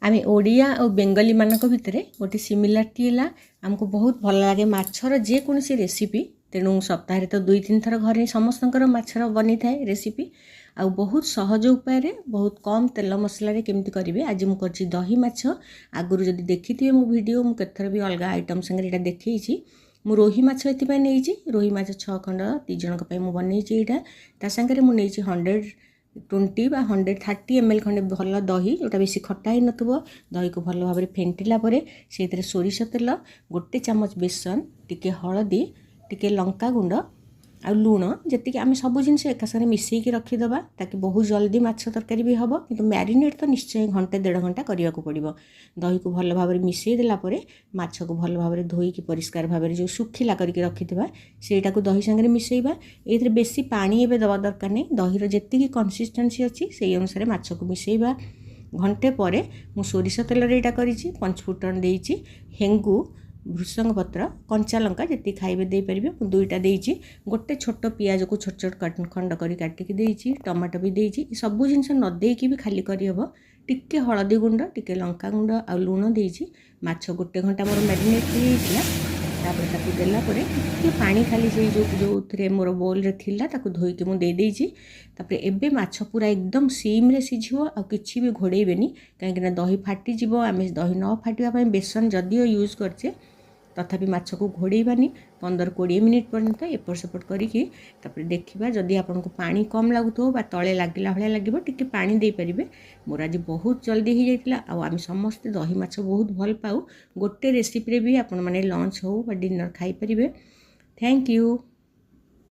आमे ओडिया और बेंगली मानक भितर गोटे सिमिलारिटी है आमको बहुत भल लगे माछर जेकोसी रेसिपी तेणु सप्ताह तो 2-3 थर घर समस्तଙ୍କର माछर बनी थाए रेसिपी आ बहुत सहज उपाय बहुत कम तेल मसला केमती करेंगे। आज मुझे दही माछ आगुरी जब देखी थे मो वीडियो मुझे केतथर भी अलग आइटम संगे देखी मु रोही माछ ये नहीं रोही माछ 6 खंड 3 जनक बनई यहाँ ता सागर मुझे 120 बा 130 ml खंडे भल दही जोटा बेसी खट्टा ही नथुबो दही को भल भाव फेंटिला परे से सोरिष तेल गोटे चामच बेसन टिके हलदी टिके लंका गुंड आ लुण जी आम सब जिनस एका सारे मिसईकी रखीदबा ताकि बहुत जल्दी माछ तरकारी भी हम कि मैरिनेट तो निश्चय घंटे 1.5 घंटा करने को पड़ो। दही को भल भाव मिसई देलापर माछ को भल भाव धोईकी परिष्कार भाव जो सुखिला करके रखिथिबा सेटा को दही संगे मिसईबा। ए बेसी पानी एबे दवा दरकार नहीं दहीर जेतिकी कंसिस्टेंसी अच्छी से अनुसार माछ को मिसईबा। घंटे पर मु सोरिष तेल यहाँ करी पंचफुटन देइछि हेंगु भृषंग पत्र कंचा लंका जी खाइबे दे पारे दुईटा देइछि गोटे छोट पियाज को छोट छोट खंड करी काटिकी देइछि टमाटो भी देइछि सब जिनस न देइकी भी खाली करहब टिके हलदी गुंड टिके लंका गुंड आ लुण देइछि माछ गोटे घंटा मोर मैरिनेट होइला तापर ताकू देला परे टिके पानी खाली से जो थे मोर बोल रे थिला ताकू धोईकी मु दे देइछि। तापर एबे माछ पूरा एकदम सीम रे सिझिबो आ किछि भी घोड़ेइबेनी कहीं दही फाटी जिवो आमे दही न फाटिबा पई बेसन जदियो यूज करछे तथापि माछ को घोड़ेइबानी 15-20 मिनिट पर्यंत एपट सेपट करिकी तापर देखिबा जदि आपनको पानी कम लागुथो बा तळे लागिला भलिया लागिबो टिके पानी देई परिबे। मोर आज बहुत जल्दी हो जाइतिला आ आमे समस्त दही माछ बहुत भल पाऊ गोटे रेसिपी रे भी आपण माने लंच हो बा डिनर खाई परिबे। Thank you.